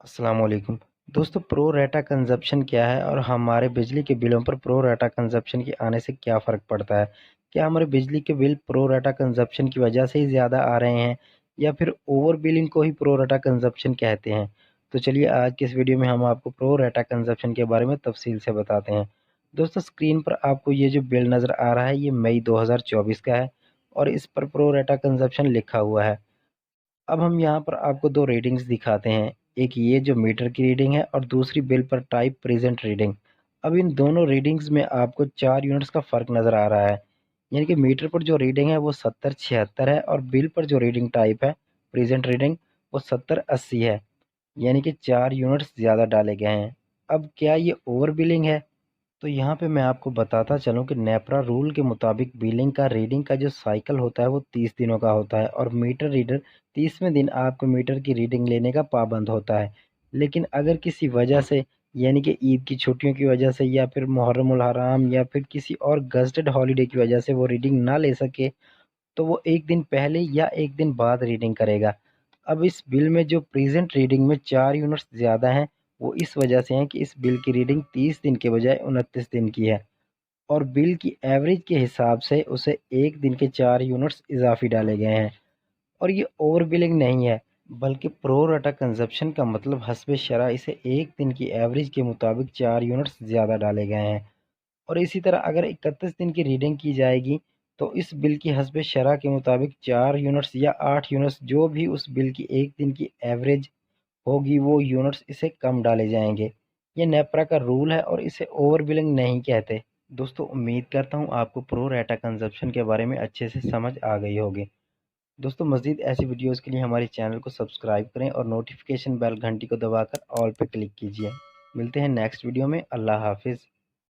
अस्सलाम वालेकुम। दोस्तों, प्रो रेटा कंज़प्शन क्या है और हमारे बिजली के बिलों पर प्रो रेटा कंज़प्शन के आने से क्या फ़र्क पड़ता है? क्या हमारे बिजली के बिल प्रो रेटा कंज़प्शन की वजह से ही ज़्यादा आ रहे हैं या फिर ओवर बिलिंग को ही प्रो रेटा कंज़प्शन कहते हैं? तो चलिए आज की इस वीडियो में हम आपको प्रो रेटा कंज़प्शन के बारे में तफ़सील से बताते हैं। दोस्तों, स्क्रीन पर आपको ये जो बिल नज़र आ रहा है ये मई 2024 का है और इस पर प्रो रेटा कंज़प्शन लिखा हुआ है। अब हम यहाँ पर आपको 2 रीडिंग्स दिखाते हैं। एक ये जो मीटर की रीडिंग है और दूसरी बिल पर टाइप प्रेज़ेंट रीडिंग। अब इन दोनों रीडिंग्स में आपको 4 यूनिट्स का फ़र्क नज़र आ रहा है। यानी कि मीटर पर जो रीडिंग है वो 7076 है और बिल पर जो रीडिंग टाइप है प्रेज़ेंट रीडिंग वो 7080 है। यानी कि 4 यूनिट्स ज़्यादा डाले गए हैं। अब क्या ये ओवर बिलिंग है? तो यहाँ पे मैं आपको बताता चलूँ कि नेपरा रूल के मुताबिक बिलिंग का रीडिंग का जो साइकिल होता है वो 30 दिनों का होता है और मीटर रीडर 30वें दिन आपको मीटर की रीडिंग लेने का पाबंद होता है। लेकिन अगर किसी वजह से यानी कि ईद की छुट्टियों की वजह से या फिर मुहर्रम उल हराम या फिर किसी और गज़टेड हॉलिडे की वजह से वो रीडिंग ना ले सके, तो वो 1 दिन पहले या 1 दिन बाद रीडिंग करेगा। अब इस बिल में जो प्रेज़ेंट रीडिंग में 4 यूनिट्स ज़्यादा हैं, वो इस वजह से हैं कि इस बिल की रीडिंग 30 दिन के बजाय 29 दिन की है और बिल की एवरेज के हिसाब से उसे 1 दिन के 4 यूनिट्स इज़ाफ़ी डाले गए हैं। और ये ओवर बिलिंग नहीं है, बल्कि प्रो राटा कंज़प्शन का मतलब हस्बे शरअ इसे 1 दिन की एवरेज के मुताबिक 4 यूनिट्स ज़्यादा डाले गए हैं। और इसी तरह अगर 31 दिन की रीडिंग की जाएगी, तो इस बिल की हस्बे शरअ के मुताबिक 4 यूनिट्स या 8 यूनिट्स जो भी उस बिल की 1 दिन की एवरेज होगी, वो यूनिट्स इसे कम डाले जाएँगे। ये नेपरा का रूल है और इसे ओवर बिलिंग नहीं कहते। दोस्तों, उम्मीद करता हूँ आपको प्रो रेटा कंज़प्शन के बारे में अच्छे से समझ आ गई होगी। दोस्तों, मज़ीद ऐसी वीडियोज़ के लिए हमारे चैनल को सब्सक्राइब करें और नोटिफ़िकेशन बेल घंटी को दबाकर ऑल पे क्लिक कीजिए। मिलते हैं नेक्स्ट वीडियो में। अल्लाह हाफ़िज़।